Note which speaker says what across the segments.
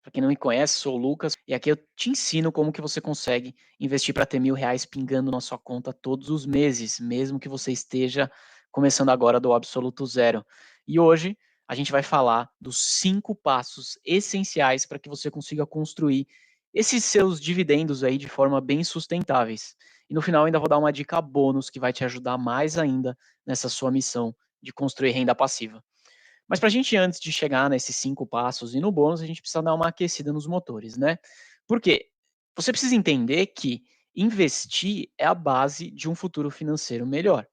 Speaker 1: Para quem não me conhece, sou o Lucas e aqui eu te ensino como que você consegue investir para ter R$ 1.000 pingando na sua conta todos os meses, mesmo que você esteja começando agora do absoluto zero. E hoje a gente vai falar dos 5 passos essenciais para que você consiga construir esses seus dividendos aí de forma bem sustentáveis. E no final ainda vou dar uma dica bônus que vai te ajudar mais ainda nessa sua missão de construir renda passiva. Mas para a gente, antes de chegar nesses 5 passos e no bônus, a gente precisa dar uma aquecida nos motores, né? Por quê? Você precisa entender que investir é a base de um futuro financeiro melhor.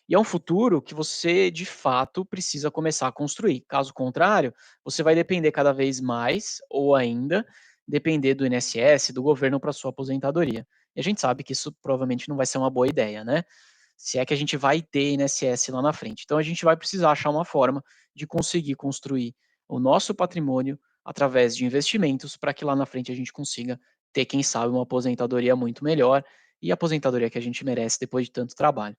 Speaker 1: E é um futuro que você, de fato, precisa começar a construir. Caso contrário, você vai depender cada vez mais, ou ainda depender do INSS, do governo para sua aposentadoria. E a gente sabe que isso provavelmente não vai ser uma boa ideia, né? Se é que a gente vai ter INSS lá na frente. Então a gente vai precisar achar uma forma de conseguir construir o nosso patrimônio através de investimentos para que lá na frente a gente consiga ter, quem sabe, uma aposentadoria muito melhor e a aposentadoria que a gente merece depois de tanto trabalho.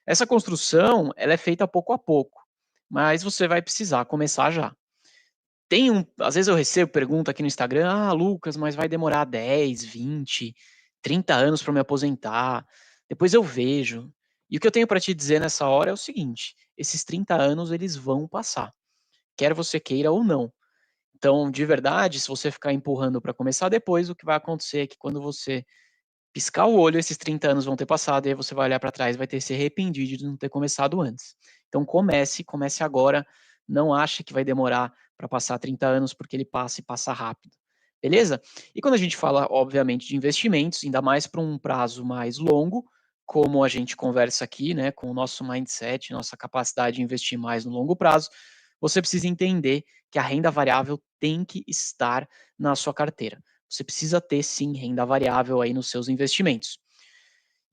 Speaker 1: Essa construção, ela é feita pouco a pouco, mas você vai precisar começar já. Às vezes eu recebo pergunta aqui no Instagram: "Ah, Lucas, mas vai demorar 10, 20, 30 anos para me aposentar, depois eu vejo". E o que eu tenho para te dizer nessa hora é o seguinte: esses 30 anos eles vão passar, quer você queira ou não. Então, de verdade, se você ficar empurrando para começar depois, o que vai acontecer é que quando você piscar o olho, esses 30 anos vão ter passado, e aí você vai olhar para trás e vai ter se arrependido de não ter começado antes. Então comece agora, não ache que vai demorar para passar 30 anos, porque ele passa e passa rápido, beleza? E quando a gente fala, obviamente, de investimentos, ainda mais para um prazo mais longo, como a gente conversa aqui, né, com o nosso mindset, nossa capacidade de investir mais no longo prazo, você precisa entender que a renda variável tem que estar na sua carteira. Você precisa ter sim renda variável aí nos seus investimentos.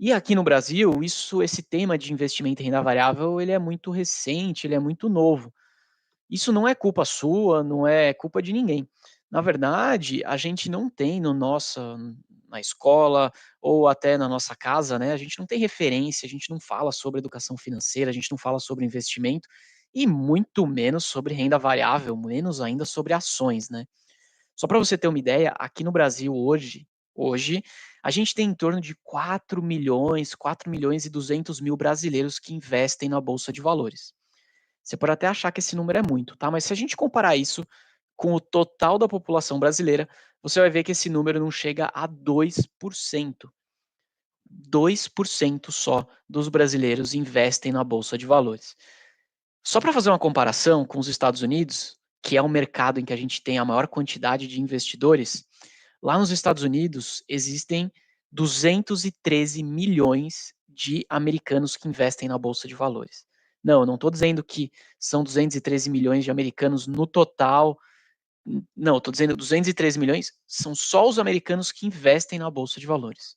Speaker 1: E aqui no Brasil, esse tema de investimento em renda variável, ele é muito recente, ele é muito novo. Isso não é culpa sua, não é culpa de ninguém. Na verdade, a gente não tem no nossa na escola ou até na nossa casa, né, a gente não tem referência, a gente não fala sobre educação financeira, a gente não fala sobre investimento e muito menos sobre renda variável, menos ainda sobre ações, né. Só para você ter uma ideia, aqui no Brasil hoje, a gente tem em torno de 4.000.000, 4.200.000 brasileiros que investem na bolsa de valores. Você pode até achar que esse número é muito, tá? Mas se a gente comparar isso com o total da população brasileira, você vai ver que esse número não chega a 2%. 2% só dos brasileiros investem na bolsa de valores. Só para fazer uma comparação com os Estados Unidos, que é o mercado em que a gente tem a maior quantidade de investidores, lá nos Estados Unidos existem 213 milhões de americanos que investem na bolsa de valores. Não, eu não estou dizendo que são 213 milhões de americanos no total. Não, eu estou dizendo 213 milhões são só os americanos que investem na bolsa de valores.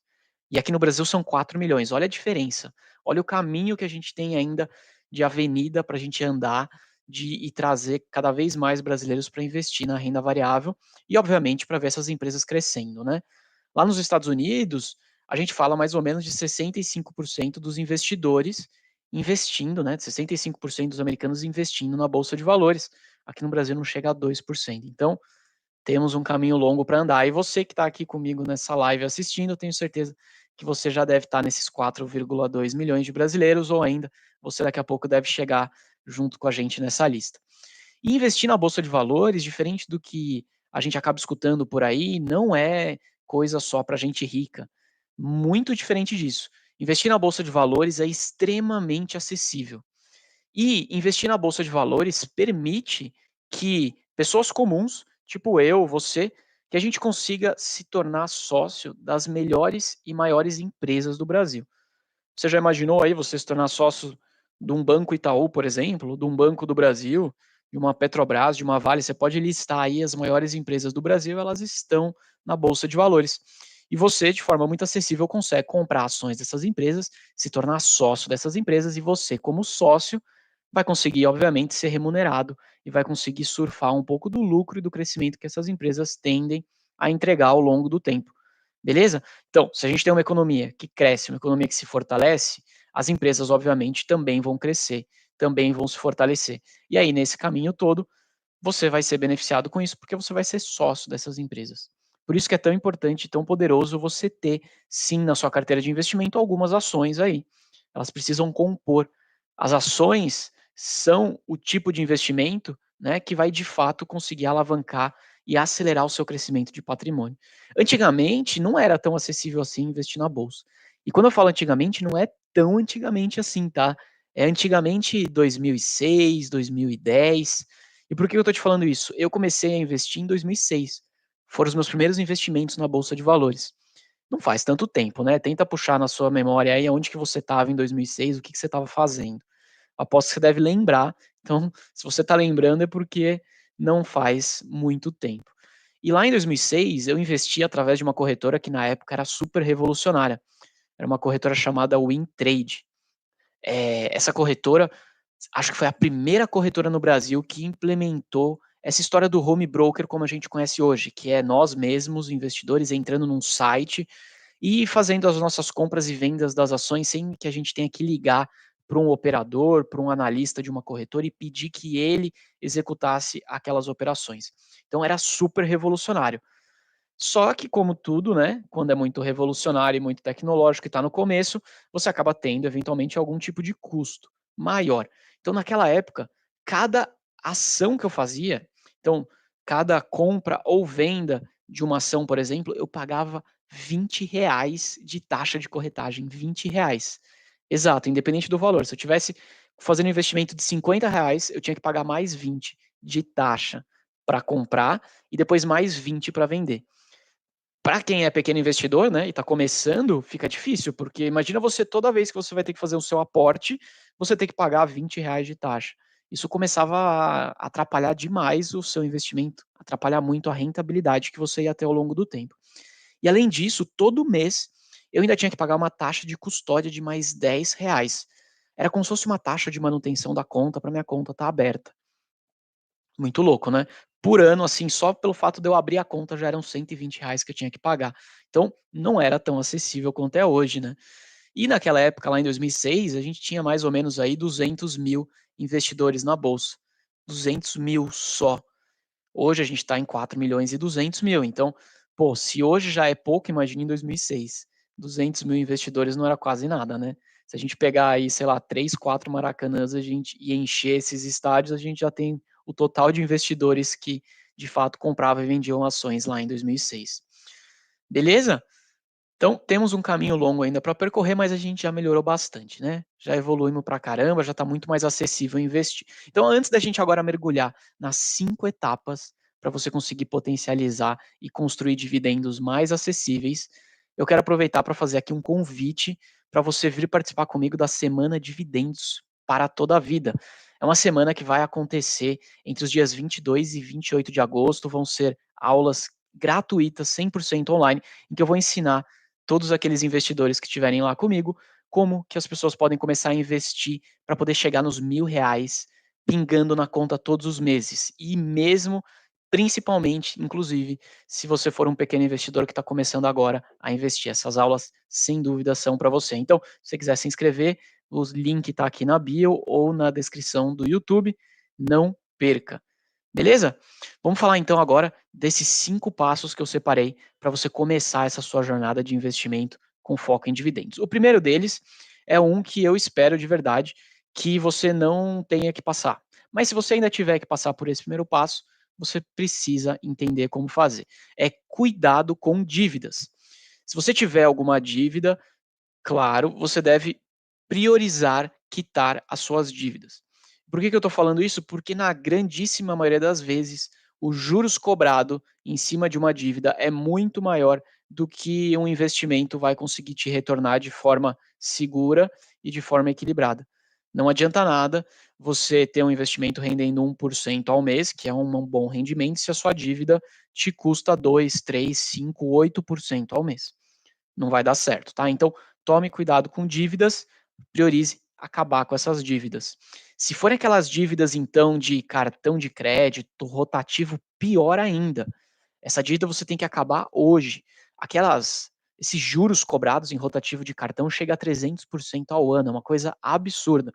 Speaker 1: E aqui no Brasil são 4 milhões. Olha a diferença. Olha o caminho que a gente tem ainda de avenida para a gente andar e trazer cada vez mais brasileiros para investir na renda variável e, obviamente, para ver essas empresas crescendo, né? Lá nos Estados Unidos, a gente fala mais ou menos de 65% dos investidores investindo, né? 65% dos americanos investindo na bolsa de valores. Aqui no Brasil não chega a 2%. Então, temos um caminho longo para andar. E você que está aqui comigo nessa live assistindo, eu tenho certeza que você já deve estar nesses 4,2 milhões de brasileiros, ou ainda você daqui a pouco deve chegar junto com a gente nessa lista. E investir na bolsa de valores, diferente do que a gente acaba escutando por aí, não é coisa só para gente rica. Muito diferente disso. Investir na bolsa de valores é extremamente acessível. E investir na bolsa de valores permite que pessoas comuns, tipo eu, você, que a gente consiga se tornar sócio das melhores e maiores empresas do Brasil. Você já imaginou aí você se tornar sócio de um Banco Itaú, por exemplo, de um Banco do Brasil, de uma Petrobras, de uma Vale? Você pode listar aí as maiores empresas do Brasil, elas estão na bolsa de valores. E você, de forma muito acessível, consegue comprar ações dessas empresas, se tornar sócio dessas empresas, e você, como sócio, vai conseguir, obviamente, ser remunerado e vai conseguir surfar um pouco do lucro e do crescimento que essas empresas tendem a entregar ao longo do tempo. Beleza? Então, se a gente tem uma economia que cresce, uma economia que se fortalece, as empresas, obviamente, também vão crescer, também vão se fortalecer. E aí, nesse caminho todo, você vai ser beneficiado com isso, porque você vai ser sócio dessas empresas. Por isso que é tão importante e tão poderoso você ter, sim, na sua carteira de investimento algumas ações aí. Elas precisam compor. As ações são o tipo de investimento, né, que vai de fato conseguir alavancar e acelerar o seu crescimento de patrimônio. Antigamente não era tão acessível assim investir na bolsa. E quando eu falo antigamente, não é tão antigamente assim, tá? É antigamente 2006, 2010. E por que eu tô te falando isso? Eu comecei a investir em 2006. Foram os meus primeiros investimentos na bolsa de valores. Não faz tanto tempo, né? Tenta puxar na sua memória aí aonde que você estava em 2006, o que que você estava fazendo. Aposto que você deve lembrar. Então, se você está lembrando é porque não faz muito tempo. E lá em 2006, eu investi através de uma corretora que na época era super revolucionária. Era uma corretora chamada WinTrade. Essa corretora, acho que foi a primeira corretora no Brasil que implementou essa história do home broker como a gente conhece hoje, que é nós mesmos, investidores, entrando num site e fazendo as nossas compras e vendas das ações sem que a gente tenha que ligar para um operador, para um analista de uma corretora e pedir que ele executasse aquelas operações. Então era super revolucionário. Só que, como tudo, né, quando é muito revolucionário e muito tecnológico e está no começo, você acaba tendo eventualmente algum tipo de custo maior. Então, naquela época, cada ação que eu fazia, então, cada compra ou venda de uma ação, por exemplo, eu pagava R$ 20 de taxa de corretagem, R$ 20. Exato, independente do valor. Se eu tivesse fazendo um investimento de R$ 50, eu tinha que pagar mais 20 de taxa para comprar e depois mais 20 para vender. Para quem é pequeno investidor, né, e está começando, fica difícil, porque imagina você toda vez que você vai ter que fazer o seu aporte, você ter que pagar R$ 20 de taxa. Isso começava a atrapalhar demais o seu investimento, atrapalhar muito a rentabilidade que você ia ter ao longo do tempo. E além disso, todo mês eu ainda tinha que pagar uma taxa de custódia de mais R$ 10. Era como se fosse uma taxa de manutenção da conta para minha conta estar aberta. Muito louco, né? Por ano, assim, só pelo fato de eu abrir a conta já eram R$ 120 que eu tinha que pagar. Então, não era tão acessível quanto é hoje, né? E naquela época, lá em 2006, a gente tinha mais ou menos aí 200 mil investidores na bolsa. 200 mil só. Hoje a gente está em 4 milhões e 200 mil. Então, pô, se hoje já é pouco, imagine em 2006. 200 mil investidores não era quase nada, né? Se a gente pegar aí, sei lá, 3, 4 Maracanãs e encher esses estádios, a gente já tem o total de investidores que de fato compravam e vendiam ações lá em 2006. Beleza? Então, temos um caminho longo ainda para percorrer, mas a gente já melhorou bastante, né? Já evoluímos para caramba, já está muito mais acessível investir. Então, antes da gente agora mergulhar nas 5 etapas para você conseguir potencializar e construir dividendos mais acessíveis, eu quero aproveitar para fazer aqui um convite para você vir participar comigo da Semana Dividendos para toda a vida. É uma semana que vai acontecer entre os dias 22 e 28 de agosto, vão ser aulas gratuitas, 100% online, em que eu vou ensinar todos aqueles investidores que estiverem lá comigo, como que as pessoas podem começar a investir para poder chegar nos R$ 1.000 pingando na conta todos os meses. E mesmo, principalmente, inclusive, se você for um pequeno investidor que está começando agora a investir. Essas aulas, sem dúvida, são para você. Então, se você quiser se inscrever, o link está aqui na bio ou na descrição do YouTube. Não perca. Beleza? Vamos falar então agora desses 5 passos que eu separei para você começar essa sua jornada de investimento com foco em dividendos. O primeiro deles é um que eu espero de verdade que você não tenha que passar. Mas se você ainda tiver que passar por esse primeiro passo, você precisa entender como fazer. É cuidado com dívidas. Se você tiver alguma dívida, claro, você deve priorizar quitar as suas dívidas. Por que eu estou falando isso? Porque na grandíssima maioria das vezes, o juros cobrado em cima de uma dívida é muito maior do que um investimento vai conseguir te retornar de forma segura e de forma equilibrada. Não adianta nada você ter um investimento rendendo 1% ao mês, que é um bom rendimento, se a sua dívida te custa 2, 3, 5, 8% ao mês. Não vai dar certo, tá? Então, tome cuidado com dívidas, priorize acabar com essas dívidas. Se forem aquelas dívidas, então, de cartão de crédito, rotativo, pior ainda. Essa dívida você tem que acabar hoje. Esses juros cobrados em rotativo de cartão chega a 300% ao ano, é uma coisa absurda.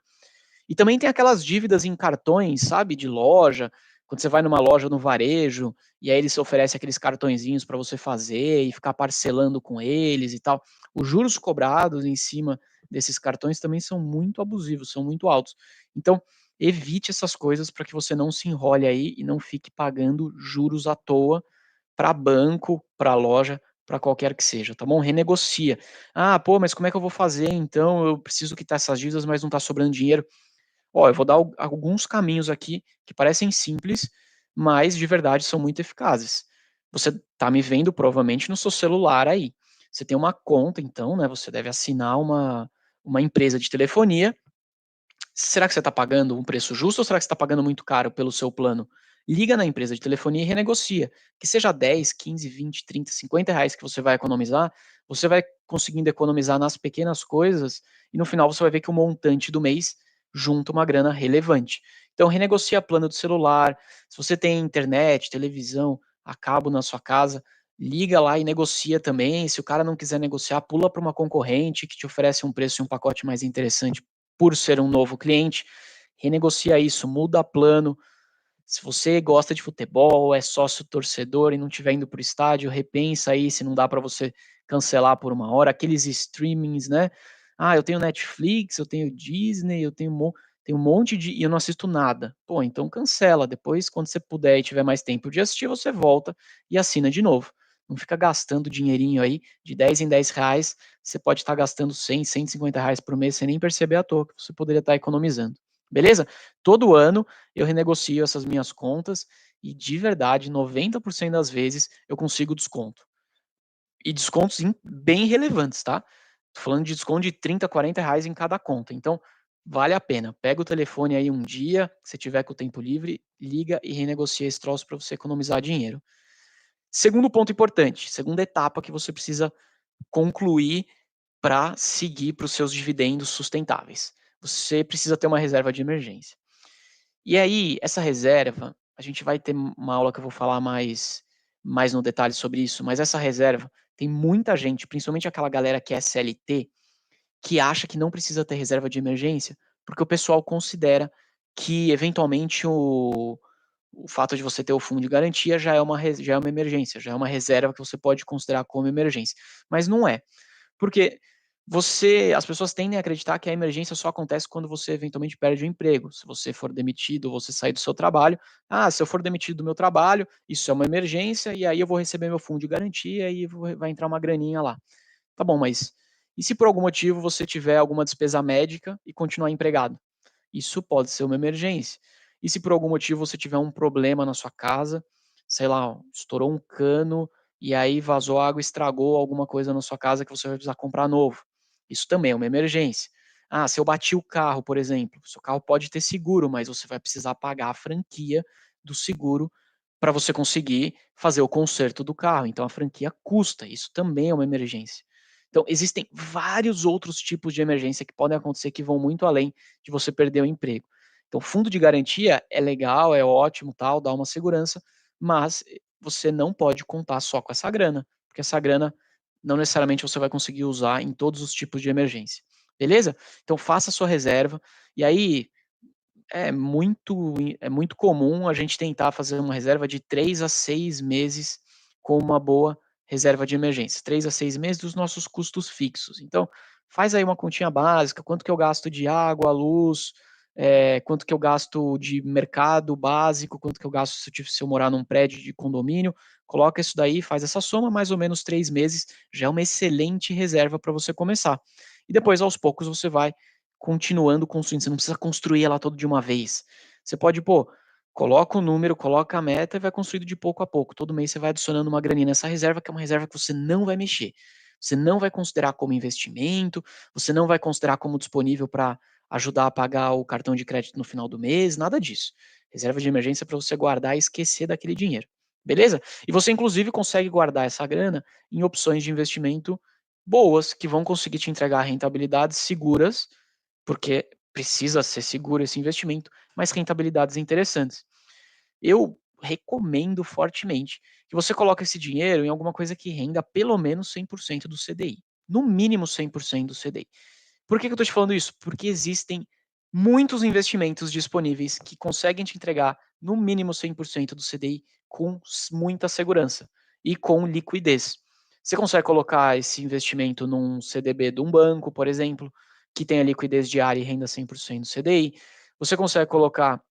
Speaker 1: E também tem aquelas dívidas em cartões, sabe, de loja, Quando você vai numa loja no varejo, e aí eles oferecem aqueles cartõezinhos para você fazer e ficar parcelando com eles e tal. Os juros cobrados em cima desses cartões também são muito abusivos, são muito altos. Então, evite essas coisas para que você não se enrole aí e não fique pagando juros à toa para banco, para loja, para qualquer que seja, tá bom? Renegocia. Ah, pô, mas como é que eu vou fazer então? Eu preciso quitar essas dívidas, mas não está sobrando dinheiro. Ó, eu vou dar alguns caminhos aqui que parecem simples, mas de verdade são muito eficazes. Você está me vendo provavelmente no seu celular aí. Você tem uma conta, então, né? Você deve assinar uma empresa de telefonia. Será que você está pagando um preço justo ou será que você está pagando muito caro pelo seu plano? Liga na empresa de telefonia e renegocia. Que seja 10, 15, 20, 30, R$ 50 que você vai economizar, você vai conseguindo economizar nas pequenas coisas e no final você vai ver que o montante do mês junta uma grana relevante. Então renegocia plano do celular. Se você tem internet, televisão, a cabo na sua casa, liga lá e negocia também. Se o cara não quiser negociar, pula para uma concorrente que te oferece um preço e um pacote mais interessante por ser um novo cliente, renegocia isso, muda plano. Se você gosta de futebol, é sócio torcedor e não estiver indo para o estádio, repensa aí se não dá para você cancelar por uma hora. Aqueles streamings, né? Ah, eu tenho Netflix, eu tenho Disney, eu tenho um monte de. E eu não assisto nada. Pô, então cancela. Depois, quando você puder e tiver mais tempo de assistir, você volta e assina de novo. Não fica gastando dinheirinho aí de 10 em 10 reais. Você pode estar gastando 100, R$ 150 por mês sem nem perceber à toa que você poderia estar economizando. Beleza? Todo ano eu renegocio essas minhas contas e de verdade, 90% das vezes eu consigo desconto. E descontos bem relevantes, tá? Tô falando de desconto de 30, R$ 40 em cada conta. Então, vale a pena. Pega o telefone aí um dia, se tiver com o tempo livre, liga e renegocia esse troço para você economizar dinheiro. Segundo ponto importante, segunda etapa que você precisa concluir para seguir para os seus dividendos sustentáveis. Você precisa ter uma reserva de emergência. E aí, essa reserva, a gente vai ter uma aula que eu vou falar mais no detalhe sobre isso, mas essa reserva, tem muita gente, principalmente aquela galera que é CLT, que acha que não precisa ter reserva de emergência, porque o pessoal considera que eventualmente o fato de você ter o fundo de garantia já é uma emergência, já é uma reserva que você pode considerar como emergência. Mas não é. Porque as pessoas tendem a acreditar que a emergência só acontece quando você eventualmente perde o emprego. Se você for demitido ou você sair do seu trabalho, se eu for demitido do meu trabalho, isso é uma emergência e aí eu vou receber meu fundo de garantia e vai entrar uma graninha lá. Tá bom, mas e se por algum motivo você tiver alguma despesa médica e continuar empregado? Isso pode ser uma emergência. E se por algum motivo você tiver um problema na sua casa, sei lá, estourou um cano e aí vazou água, estragou alguma coisa na sua casa que você vai precisar comprar novo. Isso também é uma emergência. Ah, se eu bati o carro, por exemplo, seu carro pode ter seguro, mas você vai precisar pagar a franquia do seguro para você conseguir fazer o conserto do carro. Então a franquia custa, isso também é uma emergência. Então existem vários outros tipos de emergência que podem acontecer que vão muito além de você perder o emprego. Então, fundo de garantia é legal, é ótimo, tal, dá uma segurança, mas você não pode contar só com essa grana, porque essa grana não necessariamente você vai conseguir usar em todos os tipos de emergência. Beleza? Então faça a sua reserva e aí é muito comum a gente tentar fazer uma reserva de 3 a 6 meses com uma boa reserva de emergência. 3 a 6 meses dos nossos custos fixos. Então, faz aí uma continha básica, quanto que eu gasto de água, luz, quanto que eu gasto de mercado básico, quanto que eu gasto se eu morar num prédio de condomínio, coloca isso daí, faz essa soma, mais ou menos 3 meses, já é uma excelente reserva para você começar. E depois, aos poucos, você vai continuando construindo, você não precisa construir ela toda de uma vez. Você pode, pô, coloca o número, coloca a meta e vai construindo de pouco a pouco. Todo mês você vai adicionando uma graninha nessa reserva, que é uma reserva que você não vai mexer. Você não vai considerar como investimento, você não vai considerar como disponível para ajudar a pagar o cartão de crédito no final do mês, nada disso. Reserva de emergência para você guardar e esquecer daquele dinheiro. Beleza? E você, inclusive, consegue guardar essa grana em opções de investimento boas, que vão conseguir te entregar rentabilidades seguras porque precisa ser seguro esse investimento, mas rentabilidades interessantes. Eu recomendo fortemente que você coloque esse dinheiro em alguma coisa que renda pelo menos 100% do CDI, no mínimo 100% do CDI. Por que eu estou te falando isso? Porque existem muitos investimentos disponíveis que conseguem te entregar no mínimo 100% do CDI com muita segurança e com liquidez. Você consegue colocar esse investimento num CDB de um banco, por exemplo, que tenha liquidez diária e renda 100% do CDI. Você consegue colocar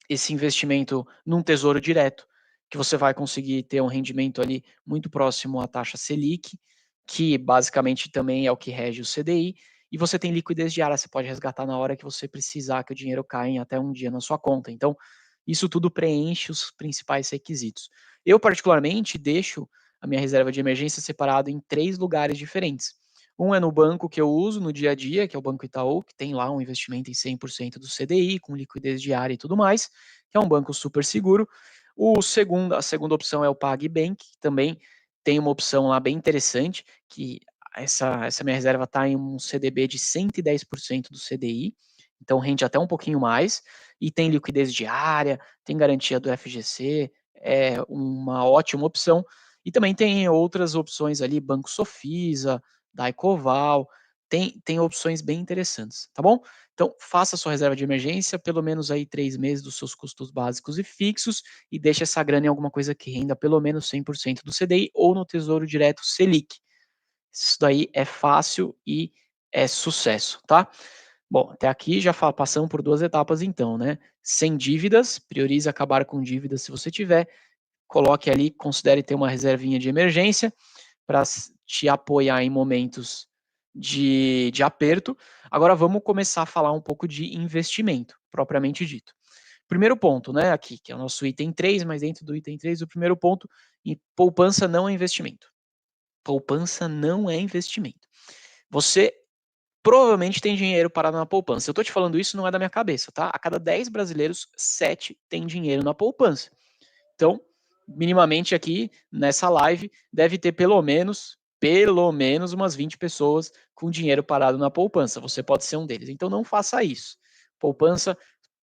Speaker 1: esse investimento num tesouro direto, que você vai conseguir ter um rendimento ali muito próximo à taxa Selic, que basicamente também é o que rege o CDI, e você tem liquidez diária, você pode resgatar na hora que você precisar, que o dinheiro cai em até um dia na sua conta. Então, isso tudo preenche os principais requisitos. Eu, particularmente, deixo a minha reserva de emergência separada em 3 lugares diferentes. Um é no banco que eu uso no dia a dia, que é o Banco Itaú, que tem lá um investimento em 100% do CDI, com liquidez diária e tudo mais, que é um banco super seguro. A segunda opção é o PagBank, que também tem uma opção lá bem interessante, que essa minha reserva está em um CDB de 110% do CDI, então rende até um pouquinho mais, e tem liquidez diária, tem garantia do FGC, é uma ótima opção. E também tem outras opções ali, Banco Sofisa, Daicoval, tem opções bem interessantes, tá bom? Então, faça a sua reserva de emergência, pelo menos aí 3 meses dos seus custos básicos e fixos, e deixe essa grana em alguma coisa que renda pelo menos 100% do CDI ou no Tesouro Direto Selic. Isso daí é fácil e é sucesso, tá? Bom, até aqui já passamos por 2 etapas então, né? Sem dívidas, priorize acabar com dívidas se você tiver, coloque ali, considere ter uma reservinha de emergência para te apoiar em momentos de aperto. Agora vamos começar a falar um pouco de investimento, propriamente dito. Primeiro ponto, né, aqui, que é o nosso item 3, mas dentro do item 3, o primeiro ponto, e poupança não é investimento. Poupança não é investimento. Você provavelmente tem dinheiro parado na poupança. Eu tô te falando isso, não é da minha cabeça, tá? A cada 10 brasileiros, 7 têm dinheiro na poupança. Então, minimamente aqui nessa live deve ter pelo menos umas 20 pessoas com dinheiro parado na poupança. Você pode ser um deles. Então não faça isso. Poupança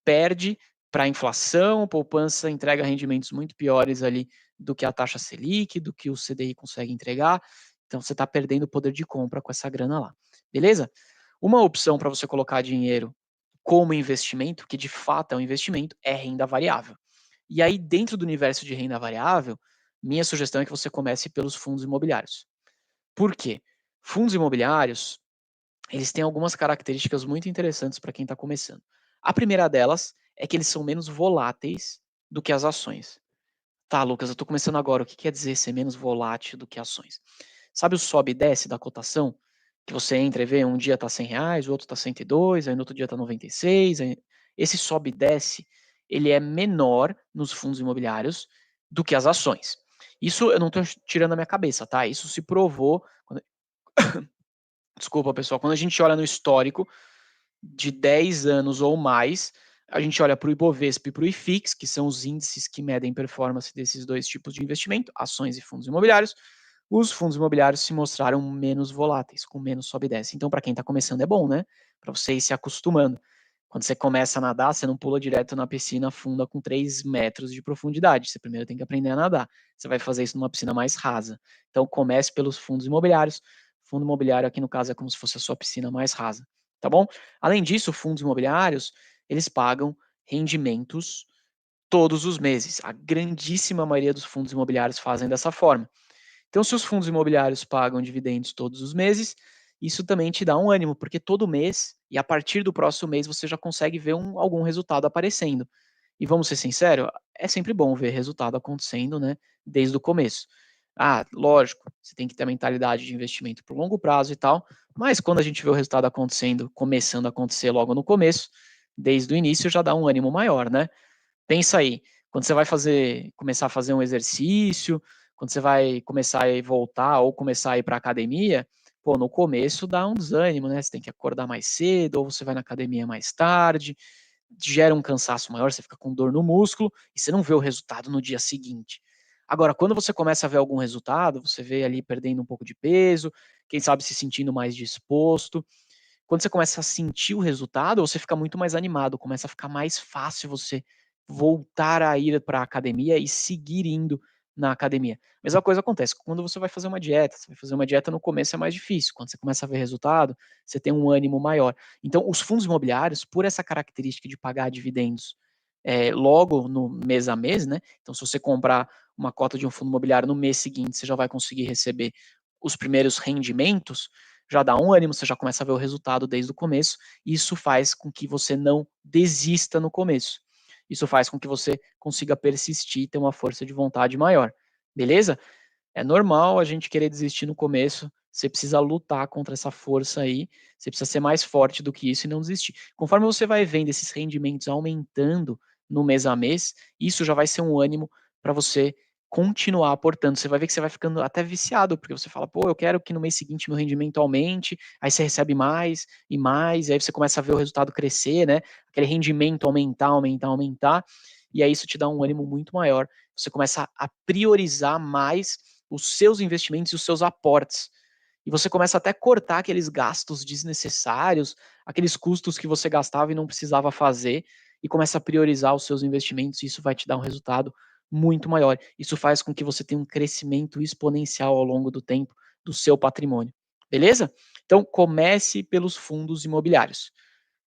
Speaker 1: perde para a inflação, poupança entrega rendimentos muito piores ali do que a taxa Selic, do que o CDI consegue entregar. Então você está perdendo o poder de compra com essa grana lá. Beleza? Uma opção para você colocar dinheiro como investimento, que de fato é um investimento, é renda variável. E aí, dentro do universo de renda variável, minha sugestão é que você comece pelos fundos imobiliários. Por quê? Fundos imobiliários, eles têm algumas características muito interessantes para quem está começando. A primeira delas é que eles são menos voláteis do que as ações. Tá, Lucas, eu estou começando agora. O que quer dizer ser menos volátil do que ações? Sabe o sobe e desce da cotação? Que você entra e vê, um dia está R$ 100, o outro está 102, aí no outro dia está 96. Esse sobe e desce, ele é menor nos fundos imobiliários do que as ações. Isso eu não estou tirando da minha cabeça, tá? Isso se provou. Desculpa, pessoal. Quando a gente olha no histórico de 10 anos ou mais, a gente olha para o Ibovespa e para o IFIX, que são os índices que medem performance desses dois tipos de investimento, ações e fundos imobiliários. Os fundos imobiliários se mostraram menos voláteis, com menos sobe e desce. Então, para quem está começando, é bom, né? Para você ir se acostumando. Quando você começa a nadar, você não pula direto na piscina funda com 3 metros de profundidade. Você primeiro tem que aprender a nadar. Você vai fazer isso numa piscina mais rasa. Então, comece pelos fundos imobiliários. Fundo imobiliário, aqui no caso, é como se fosse a sua piscina mais rasa. Tá bom? Além disso, fundos imobiliários, eles pagam rendimentos todos os meses. A grandíssima maioria dos fundos imobiliários fazem dessa forma. Então, se os fundos imobiliários pagam dividendos todos os meses, isso também te dá um ânimo, porque todo mês, e a partir do próximo mês, você já consegue ver algum resultado aparecendo. E vamos ser sinceros, é sempre bom ver resultado acontecendo, né, desde o começo. Ah, lógico, você tem que ter a mentalidade de investimento por longo prazo e tal, mas quando a gente vê o resultado acontecendo, começando a acontecer logo no começo, desde o início já dá um ânimo maior, né? Pensa aí, quando você vai começar a fazer um exercício, quando você vai começar a voltar ou começar a ir para a academia, pô, no começo dá um desânimo, né? Você tem que acordar mais cedo, ou você vai na academia mais tarde, gera um cansaço maior, você fica com dor no músculo e você não vê o resultado no dia seguinte. Agora, quando você começa a ver algum resultado, você vê ali perdendo um pouco de peso, quem sabe se sentindo mais disposto. Quando você começa a sentir o resultado, você fica muito mais animado, começa a ficar mais fácil você voltar a ir para a academia e seguir indo na academia. Mesma coisa acontece quando você vai fazer uma dieta. Você vai fazer uma dieta no começo é mais difícil. Quando você começa a ver resultado, você tem um ânimo maior. Então, os fundos imobiliários, por essa característica de pagar dividendos logo no mês a mês, né? Então, se você comprar uma cota de um fundo imobiliário no mês seguinte, você já vai conseguir receber os primeiros rendimentos, já dá um ânimo, você já começa a ver o resultado desde o começo, e isso faz com que você não desista no começo. Isso faz com que você consiga persistir e ter uma força de vontade maior. Beleza? É normal a gente querer desistir no começo, você precisa lutar contra essa força aí, você precisa ser mais forte do que isso e não desistir. Conforme você vai vendo esses rendimentos aumentando no mês a mês, isso já vai ser um ânimo para você continuar aportando. Você vai ver que você vai ficando até viciado, porque você fala, pô, eu quero que no mês seguinte meu rendimento aumente, aí você recebe mais e mais, e aí você começa a ver o resultado crescer, né? Aquele rendimento aumentar, aumentar, aumentar, e aí isso te dá um ânimo muito maior. Você começa a priorizar mais os seus investimentos e os seus aportes. E você começa até a cortar aqueles gastos desnecessários, aqueles custos que você gastava e não precisava fazer, e começa a priorizar os seus investimentos, e isso vai te dar um resultado muito maior. Isso faz com que você tenha um crescimento exponencial ao longo do tempo do seu patrimônio. Beleza? Então, comece pelos fundos imobiliários.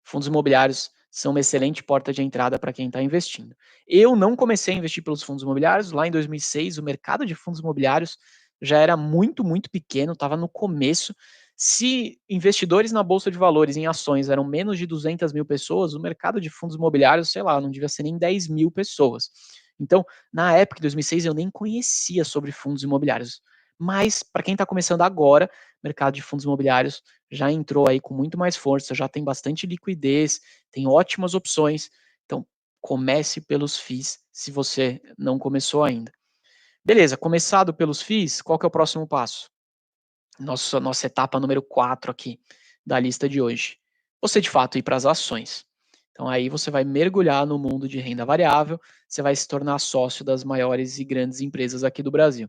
Speaker 1: Fundos imobiliários são uma excelente porta de entrada para quem está investindo. Eu não comecei a investir pelos fundos imobiliários. Lá em 2006, o mercado de fundos imobiliários já era muito, muito pequeno, estava no começo. Se investidores na Bolsa de Valores em ações eram menos de 200 mil pessoas, o mercado de fundos imobiliários, sei lá, não devia ser nem 10 mil pessoas. Então, na época, em 2006, eu nem conhecia sobre fundos imobiliários. Mas, para quem está começando agora, o mercado de fundos imobiliários já entrou aí com muito mais força, já tem bastante liquidez, tem ótimas opções. Então, comece pelos FIIs se você não começou ainda. Beleza, começado pelos FIIs, qual que é o próximo passo? Nossa etapa número 4 aqui da lista de hoje. Você de fato ir para as ações. Então aí você vai mergulhar no mundo de renda variável, você vai se tornar sócio das maiores e grandes empresas aqui do Brasil.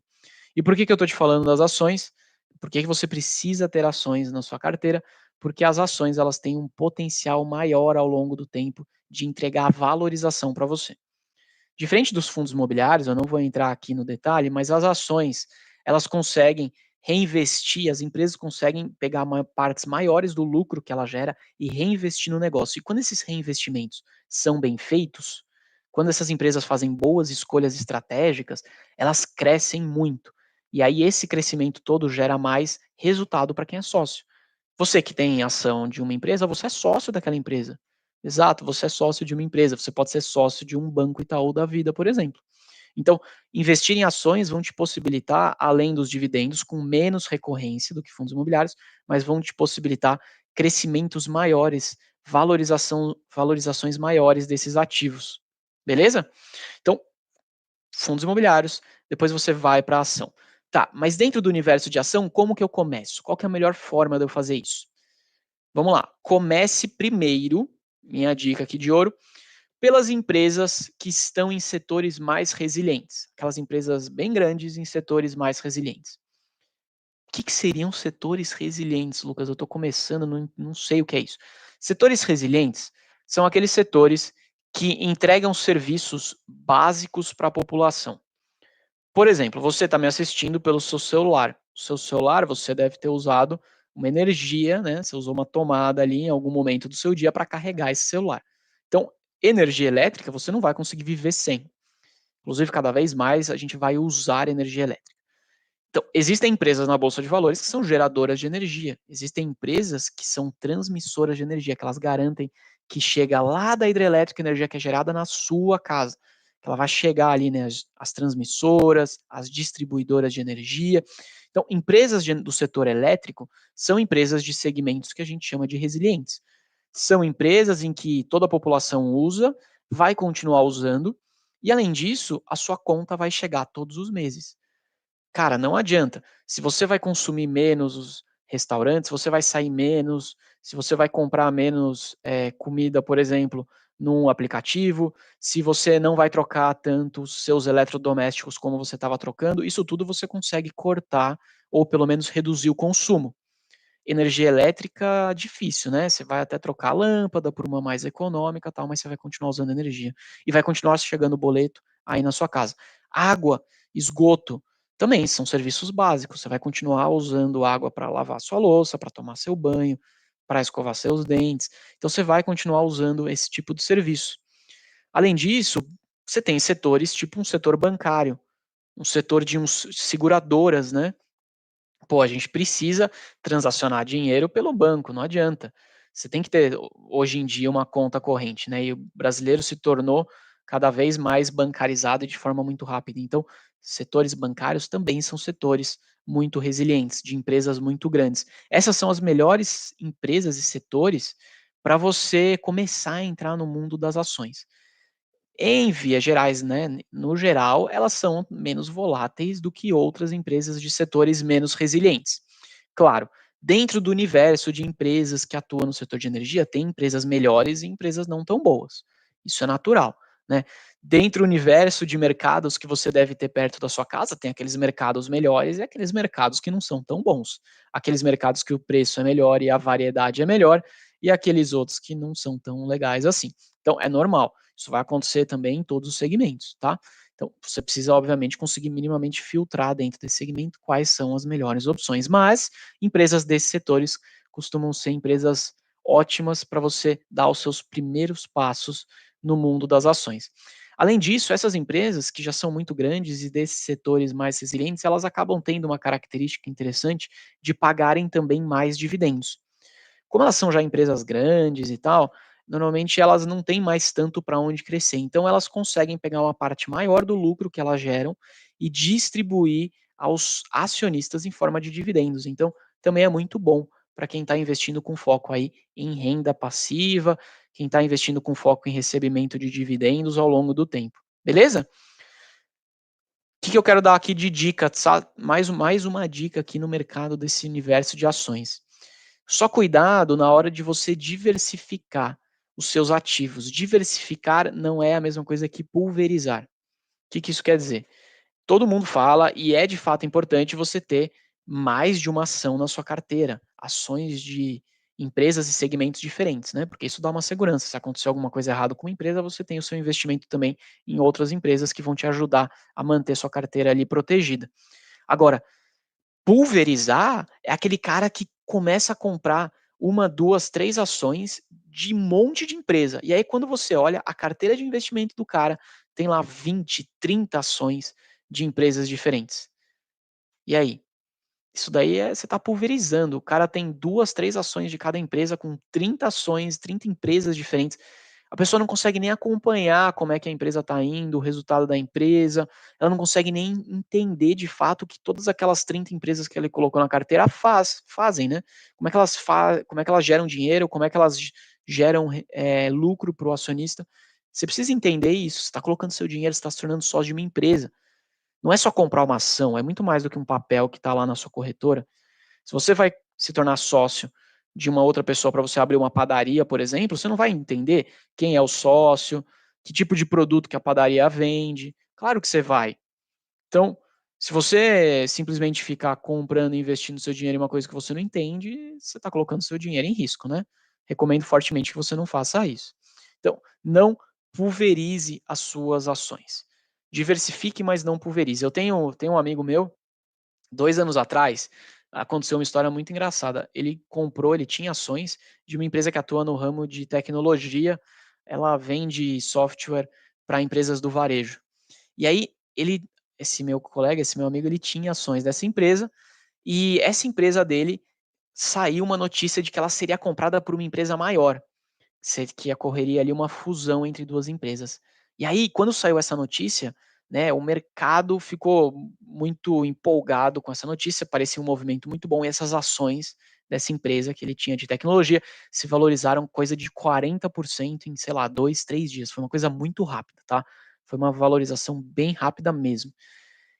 Speaker 1: E por que eu estou te falando das ações? Por que você precisa ter ações na sua carteira? Porque as ações elas têm um potencial maior ao longo do tempo de entregar valorização para você. Diferente dos fundos imobiliários, eu não vou entrar aqui no detalhe, mas as ações, elas conseguem reinvestir, as empresas conseguem pegar partes maiores do lucro que ela gera e reinvestir no negócio. E quando esses reinvestimentos são bem feitos, quando essas empresas fazem boas escolhas estratégicas, elas crescem muito. E aí esse crescimento todo gera mais resultado para quem é sócio. Você que tem ação de uma empresa, você é sócio daquela empresa. Exato, você é sócio de uma empresa, você pode ser sócio de um Banco Itaú da vida, por exemplo. Então, investir em ações vão te possibilitar, além dos dividendos, com menos recorrência do que fundos imobiliários, mas vão te possibilitar crescimentos maiores, valorizações maiores desses ativos. Beleza? Então, fundos imobiliários, depois você vai para a ação. Tá, mas dentro do universo de ação, como que eu começo? Qual que é a melhor forma de eu fazer isso? Vamos lá, comece primeiro, minha dica aqui de ouro, pelas empresas que estão em setores mais resilientes, aquelas empresas bem grandes em setores mais resilientes. O que seriam setores resilientes, Lucas? Eu estou começando, não sei o que é isso. Setores resilientes são aqueles setores que entregam serviços básicos para a população. Por exemplo, você está me assistindo pelo seu celular. O seu celular, você deve ter usado uma energia, né? Você usou uma tomada ali em algum momento do seu dia para carregar esse celular. Então, energia elétrica você não vai conseguir viver sem. Inclusive, cada vez mais a gente vai usar energia elétrica. Então, existem empresas na Bolsa de Valores que são geradoras de energia. Existem empresas que são transmissoras de energia, que elas garantem que chega lá da hidrelétrica energia que é gerada na sua casa. Que ela vai chegar ali, né, as transmissoras, as distribuidoras de energia. Então, empresas do setor elétrico são empresas de segmentos que a gente chama de resilientes. São empresas em que toda a população usa, vai continuar usando, e além disso, a sua conta vai chegar todos os meses. Cara, não adianta. Se você vai consumir menos os restaurantes, você vai sair menos, se você vai comprar menos comida, por exemplo, num aplicativo, se você não vai trocar tanto os seus eletrodomésticos como você estava trocando, isso tudo você consegue cortar ou pelo menos reduzir o consumo. Energia elétrica, difícil, né? Você vai até trocar a lâmpada por uma mais econômica, tal, mas você vai continuar usando energia. E vai continuar chegando o boleto aí na sua casa. Água, esgoto, também são serviços básicos. Você vai continuar usando água para lavar sua louça, para tomar seu banho, para escovar seus dentes. Então você vai continuar usando esse tipo de serviço. Além disso, você tem setores tipo um setor bancário, um setor de seguradoras, né? Pô, a gente precisa transacionar dinheiro pelo banco, não adianta. Você tem que ter hoje em dia uma conta corrente, né? E o brasileiro se tornou cada vez mais bancarizado de forma muito rápida. Então, setores bancários também são setores muito resilientes, de empresas muito grandes. Essas são as melhores empresas e setores para você começar a entrar no mundo das ações. Em vias gerais, né, no geral, elas são menos voláteis do que outras empresas de setores menos resilientes. Claro, dentro do universo de empresas que atuam no setor de energia, tem empresas melhores e empresas não tão boas. Isso é natural, né? Dentro do universo de mercados que você deve ter perto da sua casa, tem aqueles mercados melhores e aqueles mercados que não são tão bons. Aqueles mercados que o preço é melhor e a variedade é melhor, e aqueles outros que não são tão legais assim. Então, é normal. Isso vai acontecer também em todos os segmentos, tá? Então, você precisa, obviamente, conseguir minimamente filtrar dentro desse segmento quais são as melhores opções. Mas empresas desses setores costumam ser empresas ótimas para você dar os seus primeiros passos no mundo das ações. Além disso, essas empresas que já são muito grandes e desses setores mais resilientes, elas acabam tendo uma característica interessante de pagarem também mais dividendos. Como elas são já empresas grandes e tal, normalmente elas não têm mais tanto para onde crescer. Então elas conseguem pegar uma parte maior do lucro que elas geram e distribuir aos acionistas em forma de dividendos. Então também é muito bom para quem está investindo com foco aí em renda passiva, quem está investindo com foco em recebimento de dividendos ao longo do tempo. Beleza? Que eu quero dar aqui de dica, mais uma dica aqui no mercado desse universo de ações. Só cuidado na hora de você diversificar os seus ativos. Diversificar não é a mesma coisa que pulverizar. O que isso quer dizer? Todo mundo fala, e é de fato importante você ter mais de uma ação na sua carteira, ações de empresas e segmentos diferentes, né? Porque isso dá uma segurança. Se acontecer alguma coisa errada com uma empresa, você tem o seu investimento também em outras empresas que vão te ajudar a manter sua carteira ali protegida. Agora, pulverizar é aquele cara que começa a comprar uma, 2, 3 ações de um monte de empresa. E aí, quando você olha a carteira de investimento do cara, tem lá 20, 30 ações de empresas diferentes. E aí? Isso daí você está pulverizando. O cara tem 2, 3 ações de cada empresa com 30 ações, 30 empresas diferentes. A pessoa não consegue nem acompanhar como é que a empresa está indo, o resultado da empresa. Ela não consegue nem entender de fato o que todas aquelas 30 empresas que ele colocou na carteira fazem, né? Como é que elas geram dinheiro, como é que elas geram lucro para o acionista. Você precisa entender isso. Você está colocando seu dinheiro, você está se tornando sócio de uma empresa. Não é só comprar uma ação, é muito mais do que um papel que está lá na sua corretora. Se você vai se tornar sócio de uma outra pessoa para você abrir uma padaria, por exemplo, você não vai entender quem é o sócio, que tipo de produto que a padaria vende. Claro que você vai. Então, se você simplesmente ficar comprando e investindo seu dinheiro em uma coisa que você não entende, você está colocando seu dinheiro em risco, né? Recomendo fortemente que você não faça isso. Então, não pulverize as suas ações. Diversifique, mas não pulverize. Eu tenho um amigo meu, 2 anos atrás, aconteceu uma história muito engraçada. Ele tinha ações de uma empresa que atua no ramo de tecnologia. Ela vende software para empresas do varejo. E aí, esse meu colega, esse meu amigo, ele tinha ações dessa empresa, e essa empresa dele saiu uma notícia de que ela seria comprada por uma empresa maior, que ocorreria ali uma fusão entre duas empresas. E aí, quando saiu essa notícia, né, o mercado ficou muito empolgado com essa notícia, parecia um movimento muito bom, e essas ações dessa empresa que ele tinha de tecnologia se valorizaram coisa de 40% em, sei lá, 2, 3 dias. Foi uma coisa muito rápida, tá? Foi uma valorização bem rápida mesmo.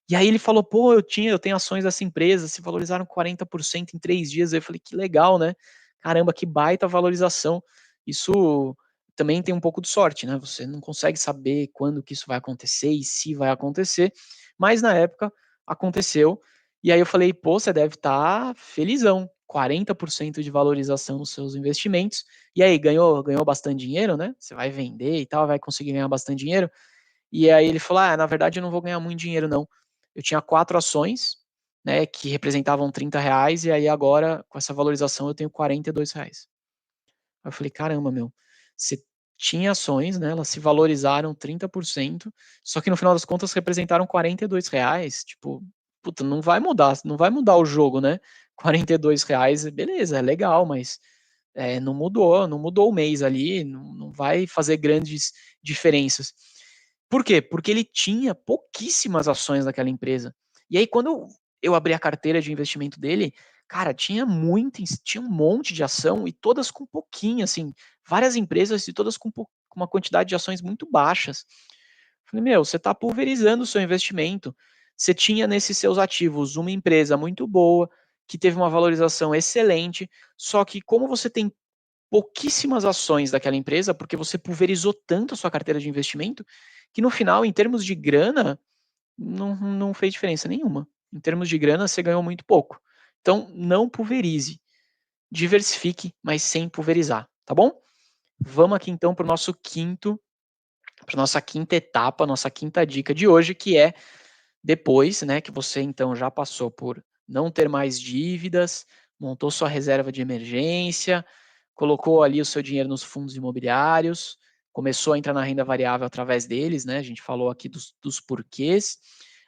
Speaker 1: E aí ele falou: "Pô, eu tenho ações dessa empresa, se valorizaram 40% em 3 dias". Aí eu falei: "Que legal, né? Caramba, que baita valorização". Isso também tem um pouco de sorte, né, você não consegue saber quando que isso vai acontecer e se vai acontecer, mas na época aconteceu. E aí eu falei: "Pô, você deve estar felizão, 40% de valorização nos seus investimentos. E aí, ganhou bastante dinheiro, né? Você vai vender e tal, vai conseguir ganhar bastante dinheiro?". E aí ele falou: "Ah, na verdade eu não vou ganhar muito dinheiro não. Eu tinha 4 ações, né, que representavam R$ 30, e aí agora com essa valorização eu tenho R$ 42". Aí eu falei: "Caramba, meu, você tinha ações, né, elas se valorizaram 30%, só que no final das contas representaram R$ 42, tipo, puta, não vai mudar o jogo, né, R$ 42, beleza, é legal, mas, não mudou o mês ali, não vai fazer grandes diferenças. Por quê? Porque ele tinha pouquíssimas ações daquela empresa. E aí quando eu abri a carteira de investimento dele, cara, tinha um monte de ação e todas com pouquinho, assim, várias empresas e todas com uma quantidade de ações muito baixas. Falei: "Meu, você está pulverizando o seu investimento. Você tinha nesses seus ativos uma empresa muito boa, que teve uma valorização excelente, só que como você tem pouquíssimas ações daquela empresa, porque você pulverizou tanto a sua carteira de investimento, que no final, em termos de grana, não fez diferença nenhuma. Em termos de grana, você ganhou muito pouco. Então, não pulverize. Diversifique, mas sem pulverizar, tá bom? Vamos aqui então para nossa quinta etapa, nossa quinta dica de hoje, que é depois, né, que você então já passou por não ter mais dívidas, montou sua reserva de emergência, colocou ali o seu dinheiro nos fundos imobiliários, começou a entrar na renda variável através deles, né? A gente falou aqui dos porquês.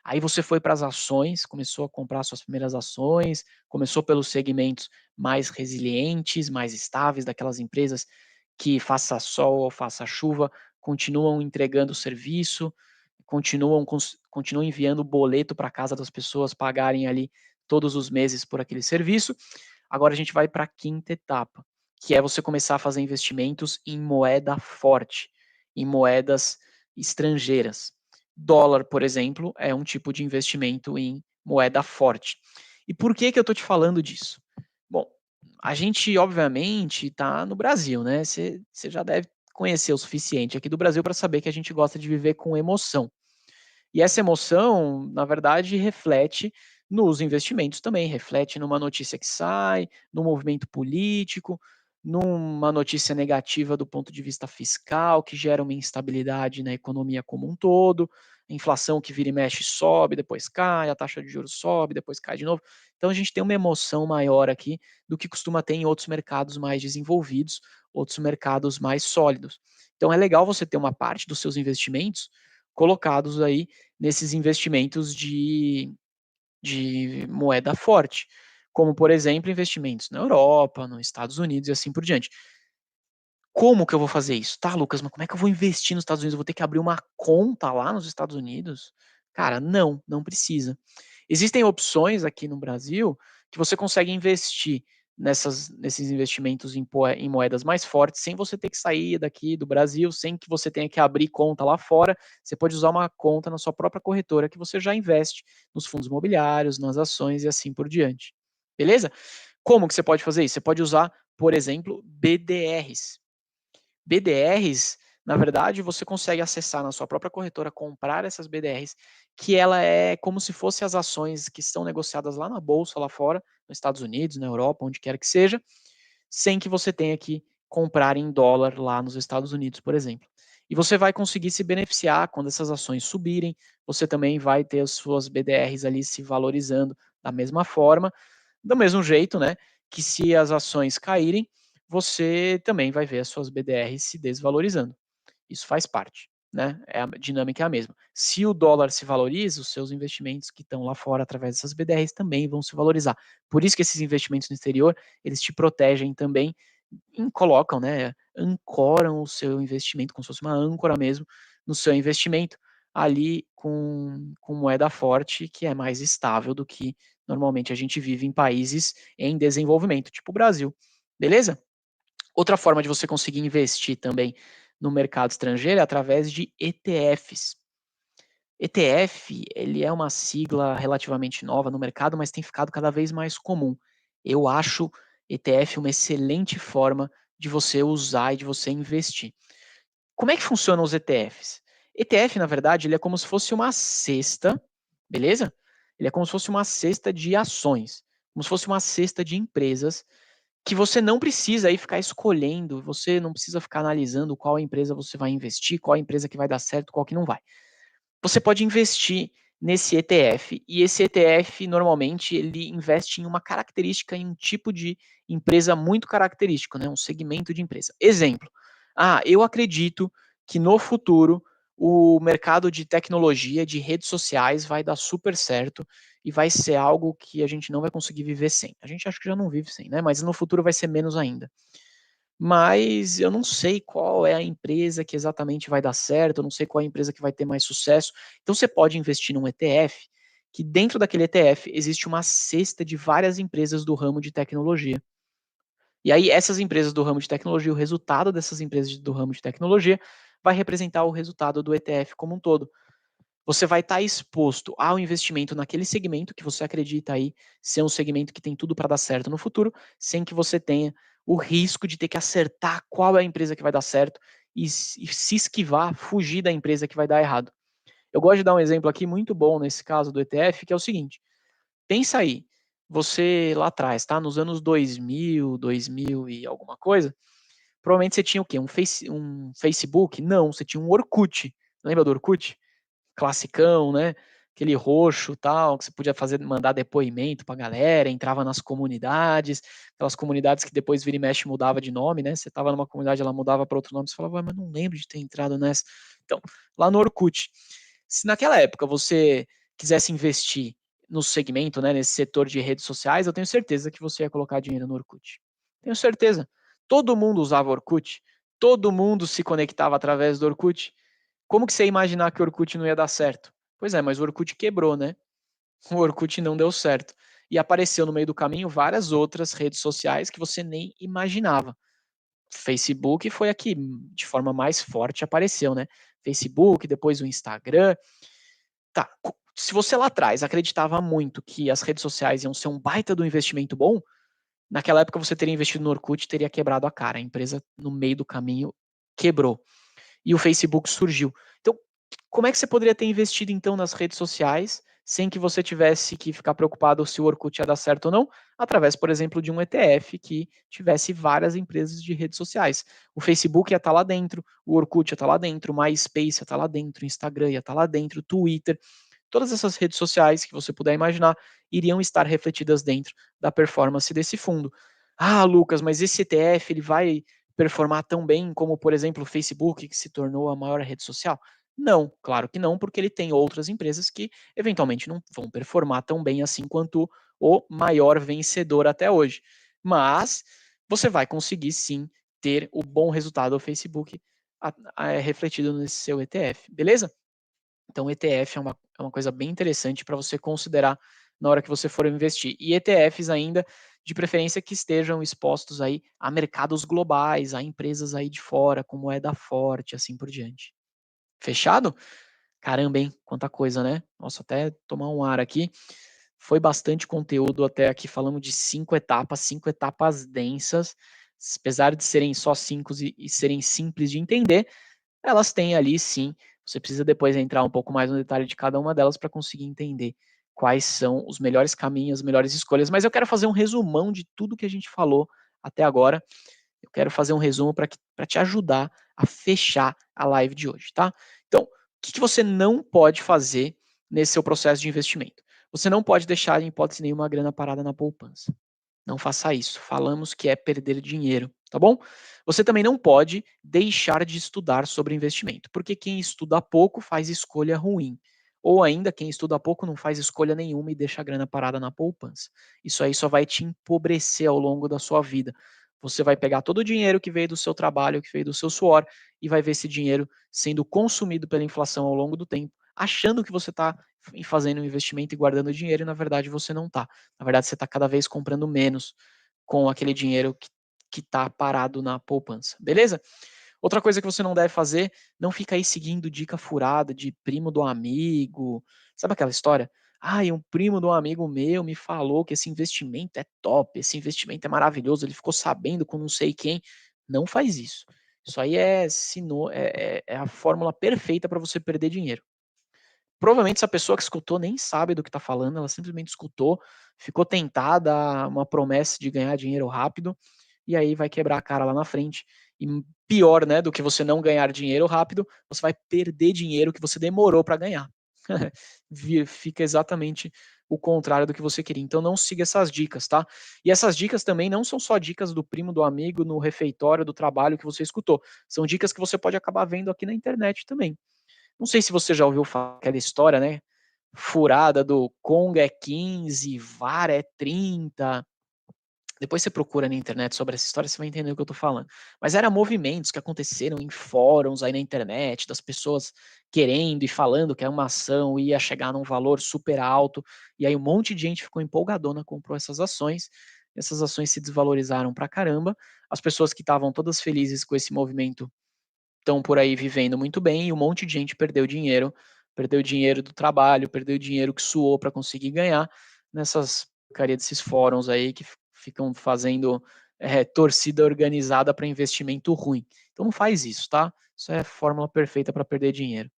Speaker 1: Aí você foi para as ações, começou a comprar suas primeiras ações, começou pelos segmentos mais resilientes, mais estáveis, daquelas empresas que faça sol ou faça chuva, continuam entregando serviço, continuam enviando boleto para casa das pessoas pagarem ali todos os meses por aquele serviço. Agora a gente vai para a quinta etapa, que é você começar a fazer investimentos em moeda forte, em moedas estrangeiras. Dólar, por exemplo, é um tipo de investimento em moeda forte. E por que eu estou te falando disso? Bom, a gente, obviamente, está no Brasil, né? Você já deve conhecer o suficiente aqui do Brasil para saber que a gente gosta de viver com emoção. E essa emoção, na verdade, reflete nos investimentos também, reflete numa notícia que sai, no movimento político, numa notícia negativa do ponto de vista fiscal, que gera uma instabilidade na economia como um todo, a inflação que vira e mexe sobe, depois cai, a taxa de juros sobe, depois cai de novo. Então a gente tem uma emoção maior aqui do que costuma ter em outros mercados mais desenvolvidos, outros mercados mais sólidos. Então é legal você ter uma parte dos seus investimentos colocados aí nesses investimentos de moeda forte, como, por exemplo, investimentos na Europa, nos Estados Unidos e assim por diante. Como que eu vou fazer isso? Tá, Lucas, mas como é que eu vou investir nos Estados Unidos? Eu vou ter que abrir uma conta lá nos Estados Unidos? Cara, não precisa. Existem opções aqui no Brasil que você consegue investir nesses investimentos em moedas mais fortes, sem você ter que sair daqui do Brasil, sem que você tenha que abrir conta lá fora. Você pode usar uma conta na sua própria corretora que você já investe nos fundos imobiliários, nas ações e assim por diante. Beleza? Como que você pode fazer isso? Você pode usar, por exemplo, BDRs. BDRs, na verdade, você consegue acessar na sua própria corretora, comprar essas BDRs, que ela é como se fossem as ações que estão negociadas lá na bolsa, lá fora, nos Estados Unidos, na Europa, onde quer que seja, sem que você tenha que comprar em dólar lá nos Estados Unidos, por exemplo. E você vai conseguir se beneficiar quando essas ações subirem, você também vai ter as suas BDRs ali se valorizando da mesma forma, do mesmo jeito, né, que se as ações caírem, você também vai ver as suas BDRs se desvalorizando. Isso faz parte, né? A dinâmica é a mesma. Se o dólar se valoriza, os seus investimentos que estão lá fora através dessas BDRs também vão se valorizar. Por isso que esses investimentos no exterior, eles te protegem também colocam, né, ancoram o seu investimento, como se fosse uma âncora mesmo, no seu investimento, ali com moeda forte, que é mais estável do que normalmente a gente vive em países em desenvolvimento, tipo o Brasil. Beleza? Outra forma de você conseguir investir também no mercado estrangeiro é através de ETFs. ETF, ele é uma sigla relativamente nova no mercado, mas tem ficado cada vez mais comum. Eu acho ETF uma excelente forma de você usar e de você investir. Como é que funcionam os ETFs? ETF, na verdade, ele é como se fosse uma cesta, beleza? Ele é como se fosse uma cesta de ações, como se fosse uma cesta de empresas que você não precisa aí ficar escolhendo, você não precisa ficar analisando qual empresa você vai investir, qual empresa que vai dar certo, qual que não vai. Você pode investir nesse ETF e esse ETF normalmente ele investe em uma característica, em um tipo de empresa muito característico, né? Um segmento de empresa. Exemplo, Eu acredito que no futuro o mercado de tecnologia, de redes sociais vai dar super certo e vai ser algo que a gente não vai conseguir viver sem. A gente acha que já não vive sem, né? Mas no futuro vai ser menos ainda. Mas eu não sei qual é a empresa que exatamente vai dar certo, eu não sei qual é a empresa que vai ter mais sucesso. Então você pode investir num ETF, que dentro daquele ETF existe uma cesta de várias empresas do ramo de tecnologia. E aí essas empresas do ramo de tecnologia, o resultado dessas empresas do ramo de tecnologia vai representar o resultado do ETF como um todo. Você vai estar exposto ao investimento naquele segmento que você acredita aí ser um segmento que tem tudo para dar certo no futuro, sem que você tenha o risco de ter que acertar qual é a empresa que vai dar certo e se esquivar, fugir da empresa que vai dar errado. Eu gosto de dar um exemplo aqui muito bom nesse caso do ETF, que é o seguinte: pensa aí, você lá atrás, tá? Nos anos 2000, 2000 e alguma coisa, provavelmente você tinha o quê? Um Facebook? Não, você tinha um Orkut. Lembra do Orkut? Classicão, né? Aquele roxo tal, que você podia fazer, mandar depoimento pra galera, entrava nas comunidades, aquelas comunidades que depois vira e mexe mudava de nome, né? Você tava numa comunidade, ela mudava para outro nome, você falava, mas não lembro de ter entrado nessa. Então, lá no Orkut, se naquela época você quisesse investir no segmento, né, nesse setor de redes sociais, eu tenho certeza que você ia colocar dinheiro no Orkut. Tenho certeza. Todo mundo usava Orkut, todo mundo se conectava através do Orkut. Como que você ia imaginar que o Orkut não ia dar certo? Pois é, mas o Orkut quebrou, né? O Orkut não deu certo. E apareceu no meio do caminho várias outras redes sociais que você nem imaginava. Facebook foi a que de forma mais forte apareceu, né? Facebook, depois o Instagram. Tá, se você lá atrás acreditava muito que as redes sociais iam ser um baita do investimento bom, naquela época você teria investido no Orkut e teria quebrado a cara. A empresa, no meio do caminho, quebrou e o Facebook surgiu. Então, como é que você poderia ter investido então nas redes sociais sem que você tivesse que ficar preocupado se o Orkut ia dar certo ou não? Através, por exemplo, de um ETF que tivesse várias empresas de redes sociais. O Facebook ia estar lá dentro, o Orkut ia estar lá dentro, o MySpace ia estar lá dentro, o Instagram ia estar lá dentro, o Twitter. Todas essas redes sociais que você puder imaginar iriam estar refletidas dentro da performance desse fundo. Lucas, mas esse ETF ele vai performar tão bem como, por exemplo, o Facebook, que se tornou a maior rede social? Não, claro que não, porque ele tem outras empresas que eventualmente não vão performar tão bem assim quanto o maior vencedor até hoje. Mas você vai conseguir sim ter o bom resultado do Facebook refletido nesse seu ETF, beleza? Então, ETF é uma coisa bem interessante para você considerar na hora que você for investir. E ETFs ainda, de preferência que estejam expostos aí a mercados globais, a empresas aí de fora, como moeda forte, assim por diante. Fechado? Caramba, hein? Quanta coisa, né? Nossa, até tomar um ar aqui. Foi bastante conteúdo até aqui. Falamos de 5 etapas densas. Apesar de serem só 5 e serem simples de entender, elas têm ali sim, você precisa depois entrar um pouco mais no detalhe de cada uma delas para conseguir entender quais são os melhores caminhos, as melhores escolhas, mas eu quero fazer um resumão de tudo que a gente falou até agora. Eu quero fazer um resumo para te ajudar a fechar a live de hoje, tá? Então, o que você não pode fazer nesse seu processo de investimento? Você não pode deixar, em hipótese nenhuma, a grana parada na poupança. Não faça isso. Falamos que é perder dinheiro, tá bom? Você também não pode deixar de estudar sobre investimento, porque quem estuda pouco faz escolha ruim. Ou ainda, quem estuda pouco não faz escolha nenhuma e deixa a grana parada na poupança. Isso aí só vai te empobrecer ao longo da sua vida. Você vai pegar todo o dinheiro que veio do seu trabalho, que veio do seu suor, e vai ver esse dinheiro sendo consumido pela inflação ao longo do tempo, achando que você está fazendo um investimento e guardando dinheiro, e na verdade você não está. Na verdade, você está cada vez comprando menos com aquele dinheiro que está parado na poupança, beleza? Outra coisa que você não deve fazer, não fica aí seguindo dica furada de primo do amigo. Sabe aquela história? E um primo de um amigo meu me falou que esse investimento é top, esse investimento é maravilhoso, ele ficou sabendo com não sei quem. Não faz isso. Isso aí é a fórmula perfeita para você perder dinheiro. Provavelmente essa pessoa que escutou nem sabe do que está falando, ela simplesmente escutou, ficou tentada a uma promessa de ganhar dinheiro rápido, e aí vai quebrar a cara lá na frente. E pior, né, do que você não ganhar dinheiro rápido, você vai perder dinheiro que você demorou para ganhar. Fica exatamente o contrário do que você queria. Então não siga essas dicas, tá? E essas dicas também não são só dicas do primo, do amigo, no refeitório, do trabalho que você escutou. São dicas que você pode acabar vendo aqui na internet também. Não sei se você já ouviu falar aquela história, né? Furada do Kong é 15, VAR é 30. Depois você procura na internet sobre essa história, você vai entender o que eu tô falando. Mas eram movimentos que aconteceram em fóruns aí na internet, das pessoas querendo e falando que uma ação ia chegar num valor super alto, e aí um monte de gente ficou empolgadona, comprou essas ações se desvalorizaram pra caramba, as pessoas que estavam todas felizes com esse movimento estão por aí vivendo muito bem, e um monte de gente perdeu dinheiro do trabalho, perdeu dinheiro que suou para conseguir ganhar nessas porcaria desses fóruns aí que ficam fazendo torcida organizada para investimento ruim. Então não faz isso, tá? Isso é a fórmula perfeita para perder dinheiro.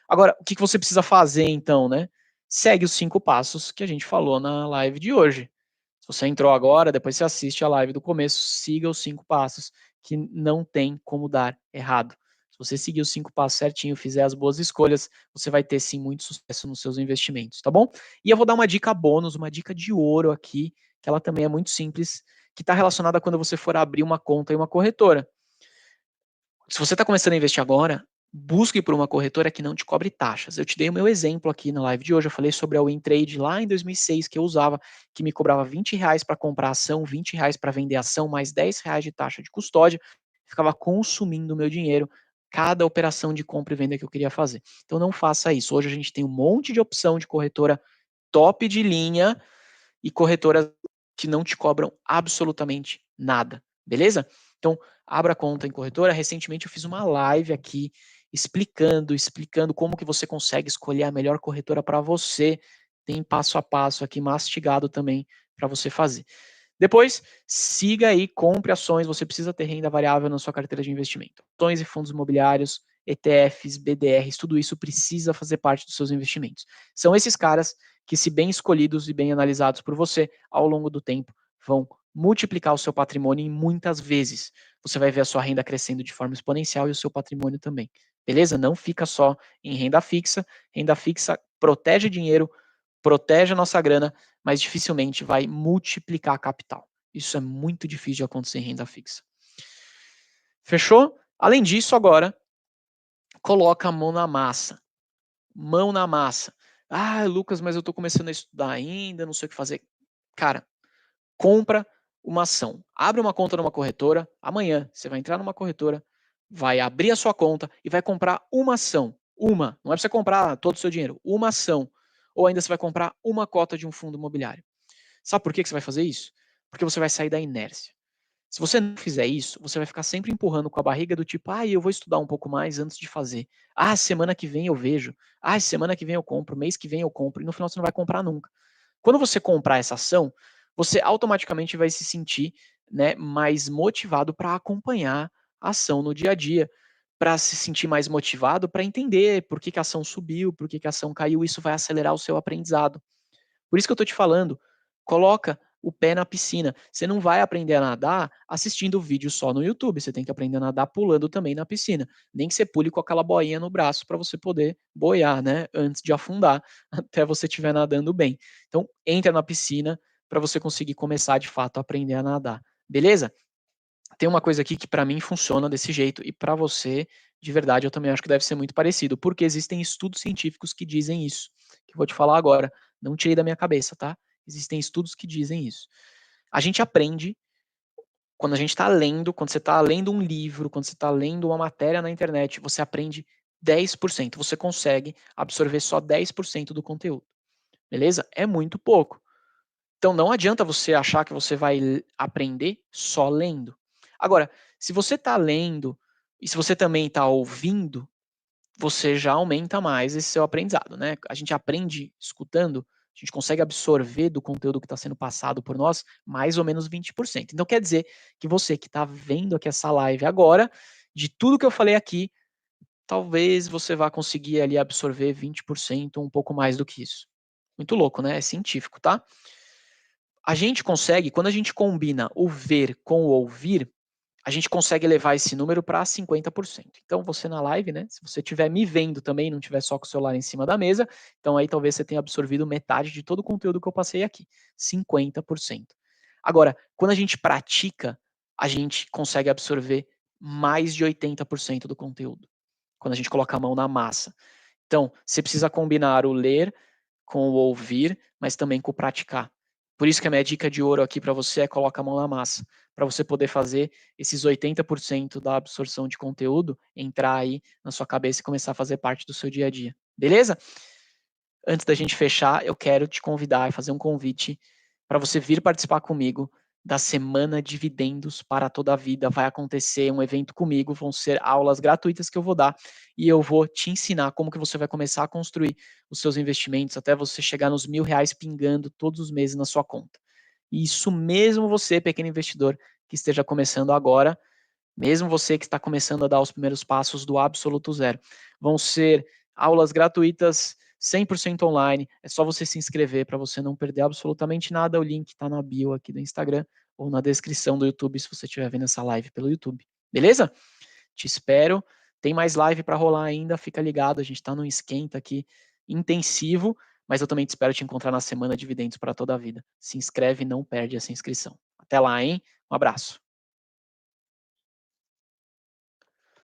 Speaker 1: Agora, o que você precisa fazer então, né? Segue os 5 passos que a gente falou na live de hoje. Se você entrou agora, depois você assiste a live do começo, siga os 5 passos que não tem como dar errado. Se você seguir os 5 passos certinho, fizer as boas escolhas, você vai ter sim muito sucesso nos seus investimentos, tá bom? E eu vou dar uma dica bônus, uma dica de ouro aqui, que ela também é muito simples, que está relacionada a quando você for abrir uma conta em uma corretora. Se você está começando a investir agora, busque por uma corretora que não te cobre taxas. Eu te dei o meu exemplo aqui na live de hoje. Eu falei sobre a WinTrade lá em 2006 que eu usava, que me cobrava R$ 20 para comprar ação, R$ 20 para vender ação, mais R$ 10 de taxa de custódia. Ficava consumindo o meu dinheiro cada operação de compra e venda que eu queria fazer. Então não faça isso. Hoje a gente tem um monte de opção de corretora top de linha e corretoras que não te cobram absolutamente nada, beleza? Então, abra conta em corretora. Recentemente eu fiz uma live aqui explicando como que você consegue escolher a melhor corretora para você. Tem passo a passo aqui mastigado também para você fazer. Depois, siga aí, compre ações. Você precisa ter renda variável na sua carteira de investimento. Ações e fundos imobiliários, ETFs, BDRs, tudo isso precisa fazer parte dos seus investimentos. São esses caras que, se bem escolhidos e bem analisados por você, ao longo do tempo, vão multiplicar o seu patrimônio em muitas vezes. Você vai ver a sua renda crescendo de forma exponencial e o seu patrimônio também. Beleza? Não fica só em renda fixa. Renda fixa protege dinheiro, protege a nossa grana, mas dificilmente vai multiplicar capital. Isso é muito difícil de acontecer em renda fixa. Fechou? Além disso, agora, coloca a mão na massa. Mão na massa. Ah, Lucas, mas eu estou começando a estudar ainda, não sei o que fazer. Cara, compra uma ação. Abre uma conta numa corretora. Amanhã você vai entrar numa corretora, vai abrir a sua conta e vai comprar uma ação. Uma. Não é para você comprar todo o seu dinheiro. Uma ação. Ou ainda você vai comprar uma cota de um fundo imobiliário. Sabe por que você vai fazer isso? Porque você vai sair da inércia. Se você não fizer isso, você vai ficar sempre empurrando com a barriga do tipo, eu vou estudar um pouco mais antes de fazer. Semana que vem eu vejo. Semana que vem eu compro. Mês que vem eu compro. E no final você não vai comprar nunca. Quando você comprar essa ação, você automaticamente vai se sentir, né, mais motivado para acompanhar a ação no dia a dia, para se sentir mais motivado para entender por que a ação subiu, por que a ação caiu. Isso vai acelerar o seu aprendizado. Por isso que eu estou te falando, coloca o pé na piscina. Você não vai aprender a nadar assistindo o vídeo só no YouTube. Você tem que aprender a nadar pulando também na piscina. Nem que você pule com aquela boinha no braço para você poder boiar, né? Antes de afundar, até você estiver nadando bem. Então, entra na piscina para você conseguir começar de fato a aprender a nadar. Beleza? Tem uma coisa aqui que para mim funciona desse jeito e para você, de verdade, eu também acho que deve ser muito parecido, porque existem estudos científicos que dizem isso, que eu vou te falar agora. Não tirei da minha cabeça, tá? Existem estudos que dizem isso. A gente aprende quando a gente está lendo, quando você está lendo um livro, quando você está lendo uma matéria na internet, você aprende 10%. Você consegue absorver só 10% do conteúdo. Beleza? É muito pouco. Então não adianta você achar que você vai aprender só lendo. Agora, se você está lendo e se você também está ouvindo, você já aumenta mais esse seu aprendizado, né? A gente aprende escutando, a gente consegue absorver do conteúdo que está sendo passado por nós mais ou menos 20%. Então quer dizer que você que está vendo aqui essa live agora, de tudo que eu falei aqui, talvez você vá conseguir ali absorver 20% ou um pouco mais do que isso. Muito louco, né? É científico, tá? A gente consegue, quando a gente combina o ver com o ouvir, a gente consegue levar esse número para 50%. Então, você na live, né, se você estiver me vendo também, não estiver só com o celular em cima da mesa, então aí talvez você tenha absorvido metade de todo o conteúdo que eu passei aqui, 50%. Agora, quando a gente pratica, a gente consegue absorver mais de 80% do conteúdo, quando a gente coloca a mão na massa. Então, você precisa combinar o ler com o ouvir, mas também com o praticar. Por isso que a minha dica de ouro aqui para você é coloca a mão na massa, para você poder fazer esses 80% da absorção de conteúdo entrar aí na sua cabeça e começar a fazer parte do seu dia a dia. Beleza? Antes da gente fechar, eu quero te convidar e fazer um convite para você vir participar comigo da Semana Dividendos para toda a Vida. Vai acontecer um evento comigo, vão ser aulas gratuitas que eu vou dar e eu vou te ensinar como que você vai começar a construir os seus investimentos até você chegar nos R$ 1.000 pingando todos os meses na sua conta. E isso mesmo você, pequeno investidor, que esteja começando agora, mesmo você que está começando a dar os primeiros passos do absoluto zero. Vão ser aulas gratuitas, 100% online. É só você se inscrever para você não perder absolutamente nada. O link está na bio aqui do Instagram ou na descrição do YouTube, se você estiver vendo essa live pelo YouTube. Beleza? Te espero. Tem mais live para rolar ainda. Fica ligado, a gente está num esquenta aqui intensivo, mas eu também te espero te encontrar na semana Dividendos para toda a vida. Se inscreve e não perde essa inscrição. Até lá, hein? Um abraço.